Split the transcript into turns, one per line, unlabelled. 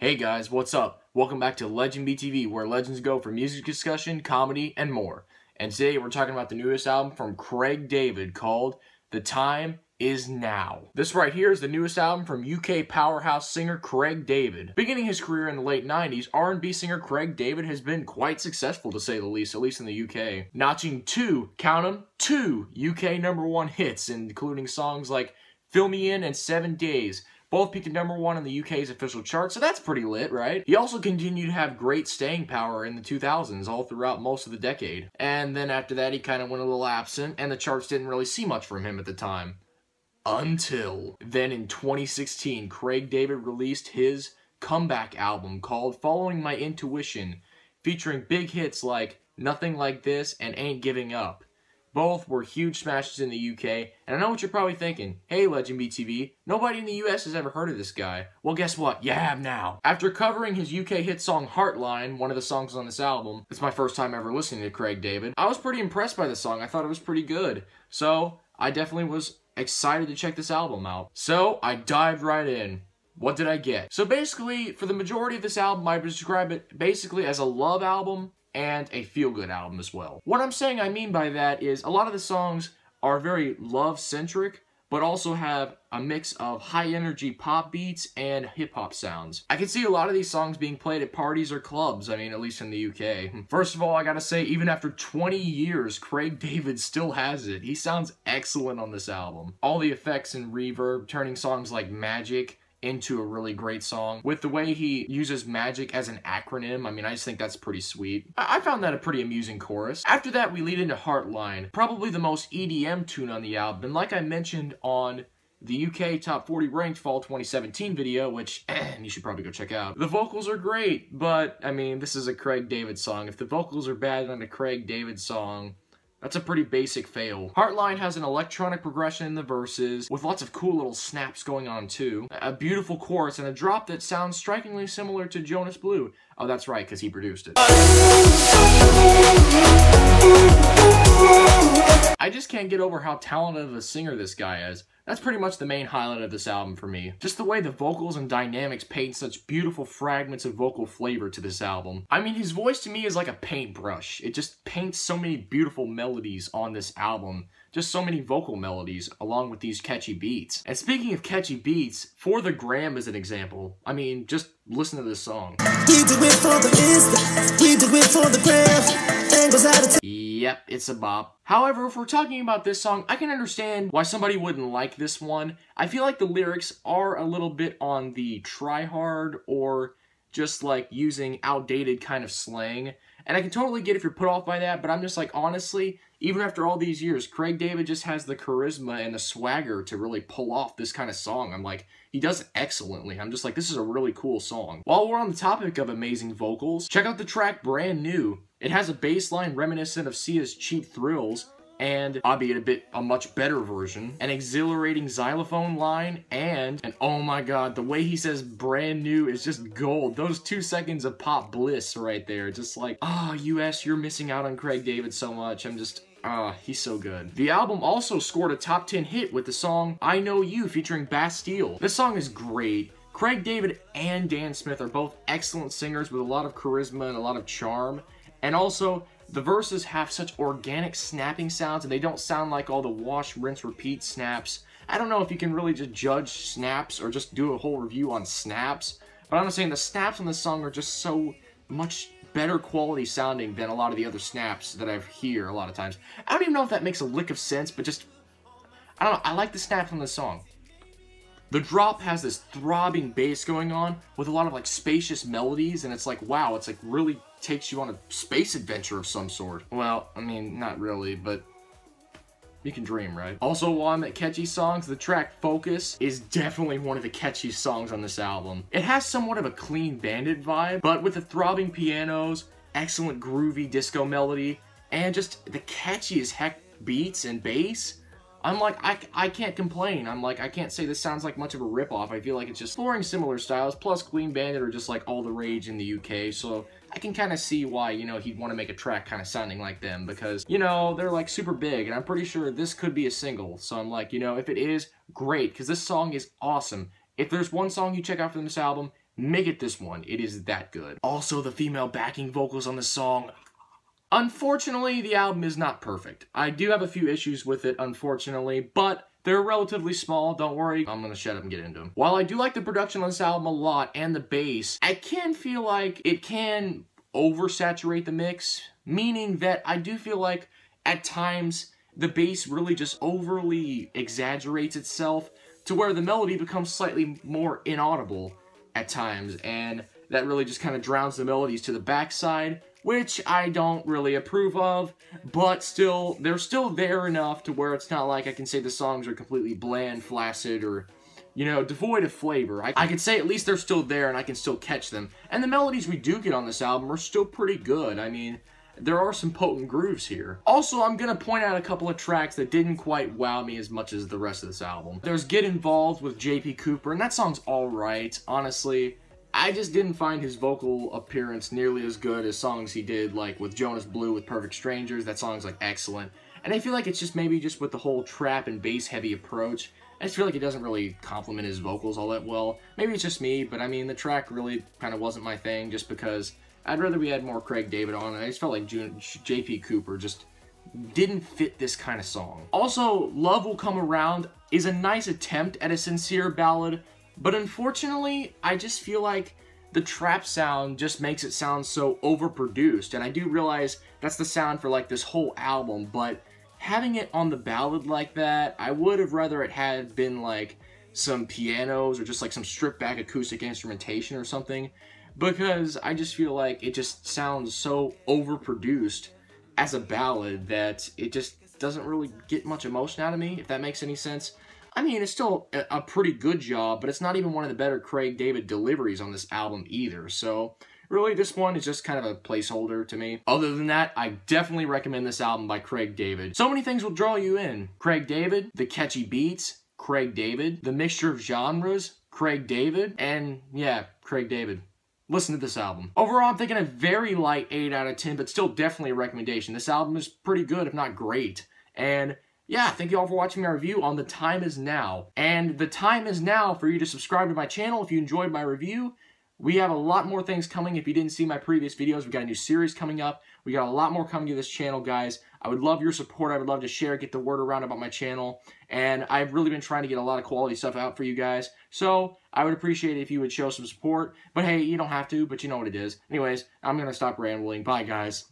Hey guys, what's up? Welcome back to LegendBTV, where legends go for music discussion, comedy, and more. And today we're talking about the newest album from Craig David called The Time Is Now. This right here is the newest album from UK powerhouse singer Craig David. Beginning his career in the late 90s, R&B singer Craig David has been quite successful to say the least, at least in the UK. Notching two, count 'em, two UK #1 hits, including songs like Fill Me In and 7 Days. Both peaked at #1 in the UK's official chart, so that's pretty lit, right? He also continued to have great staying power in the 2000s, all throughout most of the decade. And then after that, he kind of went a little absent, and the charts didn't really see much from him at the time. Until then in 2016, Craig David released his comeback album called Following My Intuition, featuring big hits like Nothing Like This and Ain't Giving Up. Both were huge smashes in the UK, and I know what you're probably thinking. Hey, LegendBTV, nobody in the US has ever heard of this guy. Well, guess what? You have now. After covering his UK hit song Heartline, one of the songs on this album, it's my first time ever listening to Craig David, I was pretty impressed by the song. I thought it was pretty good. So, I definitely was excited to check this album out. So, I dived right in. What did I get? So basically, for the majority of this album, I would describe it basically as a love album and a feel-good album as well. What I'm saying I mean by that is a lot of the songs are very love-centric, but also have a mix of high-energy pop beats and hip-hop sounds. I can see a lot of these songs being played at parties or clubs, I mean, at least in the UK. First of all, I gotta say, even after 20 years, Craig David still has it. He sounds excellent on this album. All the effects and reverb, turning songs like Magic into a really great song. With the way he uses magic as an acronym, I mean, I just think that's pretty sweet. I found that a pretty amusing chorus. After that, we lead into Heartline, probably the most EDM tune on the album, and like I mentioned on the UK Top 40 Ranked Fall 2017 video, which you should probably go check out. The vocals are great, but, I mean, this is a Craig David song. If the vocals are bad on a Craig David song, that's a pretty basic fail. Heartline has an electronic progression in the verses, with lots of cool little snaps going on too, a beautiful chorus, and a drop that sounds strikingly similar to Jonas Blue. Oh, that's right, because he produced it. I just can't get over how talented of a singer this guy is. That's pretty much the main highlight of this album for me. Just the way the vocals and dynamics paint such beautiful fragments of vocal flavor to this album. I mean, his voice to me is like a paintbrush. It just paints so many beautiful melodies on this album. Just so many vocal melodies, along with these catchy beats. And speaking of catchy beats, For the Gram is an example. I mean, just listen to this song. We do it for the Insta, we do it for the gram, and goes out of Yep, it's a bop. However, if we're talking about this song, I can understand why somebody wouldn't like this one. I feel like the lyrics are a little bit on the try-hard or just like using outdated kind of slang. And I can totally get if you're put off by that, but I'm just like, honestly, even after all these years, Craig David just has the charisma and the swagger to really pull off this kind of song. I'm like, he does it excellently. I'm just like, this is a really cool song. While we're on the topic of amazing vocals, check out the track Brand New. It has a bass line reminiscent of Sia's Cheap Thrills, and, albeit a much better version, an exhilarating xylophone line, and oh my god, the way he says brand new is just gold. Those 2 seconds of pop bliss right there, just like, US, you're missing out on Craig David so much. I'm just, he's so good. The album also scored a top 10 hit with the song I Know You featuring Bastille. This song is great. Craig David and Dan Smith are both excellent singers with a lot of charisma and a lot of charm, and also, the verses have such organic snapping sounds, and they don't sound like all the wash, rinse, repeat snaps. I don't know if you can really just judge snaps or just do a whole review on snaps, but I'm just saying the snaps on this song are just so much better quality sounding than a lot of the other snaps that I hear a lot of times. I don't even know if that makes a lick of sense, but just, I don't know, I like the snaps on this song. The drop has this throbbing bass going on with a lot of like spacious melodies, and it's like, wow, it's like really takes you on a space adventure of some sort. Well, I mean, not really, but you can dream, right? Also, while I'm at catchy songs, the track Focus is definitely one of the catchy songs on this album. It has somewhat of a Clean Bandit vibe, but with the throbbing pianos, excellent groovy disco melody, and just the catchy as heck beats and bass, I'm like, I can't complain. I'm like, I can't say this sounds like much of a ripoff. I feel like it's just exploring similar styles, plus Clean Bandit are just like all the rage in the UK, so I can kind of see why, you know, he'd want to make a track kind of sounding like them, because, you know, they're like super big, and I'm pretty sure this could be a single, so I'm like, you know, if it is, great, because this song is awesome. If there's one song you check out from this album, make it this one. It is that good. Also, the female backing vocals on the song. Unfortunately, the album is not perfect. I do have a few issues with it, unfortunately, but they're relatively small. Don't worry, I'm gonna shut up and get into them. While I do like the production on this album a lot and the bass, I can feel like it can oversaturate the mix, meaning that I do feel like at times the bass really just overly exaggerates itself to where the melody becomes slightly more inaudible at times, and that really just kind of drowns the melodies to the backside, which I don't really approve of, but still, they're still there enough to where it's not like I can say the songs are completely bland, flaccid, or, you know, devoid of flavor. I can say at least they're still there and I can still catch them. And the melodies we do get on this album are still pretty good. I mean, there are some potent grooves here. Also, I'm gonna point out a couple of tracks that didn't quite wow me as much as the rest of this album. There's Get Involved with J.P. Cooper, and that song's alright, honestly. I just didn't find his vocal appearance nearly as good as songs he did, like with Jonas Blue with Perfect Strangers. That song's like excellent. And I feel like it's just maybe just with the whole trap and bass heavy approach, I just feel like it doesn't really complement his vocals all that well. Maybe it's just me, but I mean, the track really kind of wasn't my thing just because I'd rather we had more Craig David on, and I just felt like J.P. Cooper just didn't fit this kind of song. Also, Love Will Come Around is a nice attempt at a sincere ballad, but unfortunately, I just feel like the trap sound just makes it sound so overproduced, and I do realize that's the sound for like this whole album, but having it on the ballad like that, I would have rather it had been like some pianos or just like some stripped back acoustic instrumentation or something, because I just feel like it just sounds so overproduced as a ballad that it just doesn't really get much emotion out of me, if that makes any sense. I mean, it's still a pretty good job, but it's not even one of the better Craig David deliveries on this album either, so really this one is just kind of a placeholder to me. Other than that, I definitely recommend this album by Craig David. So many things will draw you in. Craig David, the catchy beats, Craig David, the mixture of genres, Craig David, and yeah, Craig David. Listen to this album. Overall, I'm thinking a very light 8 out of 10, but still definitely a recommendation. This album is pretty good, if not great. And yeah, thank you all for watching my review on The Time Is Now. And the time is now for you to subscribe to my channel if you enjoyed my review. We have a lot more things coming. If you didn't see my previous videos, we got a new series coming up. We got a lot more coming to this channel, guys. I would love your support. I would love to share, get the word around about my channel. And I've really been trying to get a lot of quality stuff out for you guys. So I would appreciate it if you would show some support. But hey, you don't have to, but you know what it is. Anyways, I'm going to stop rambling. Bye, guys.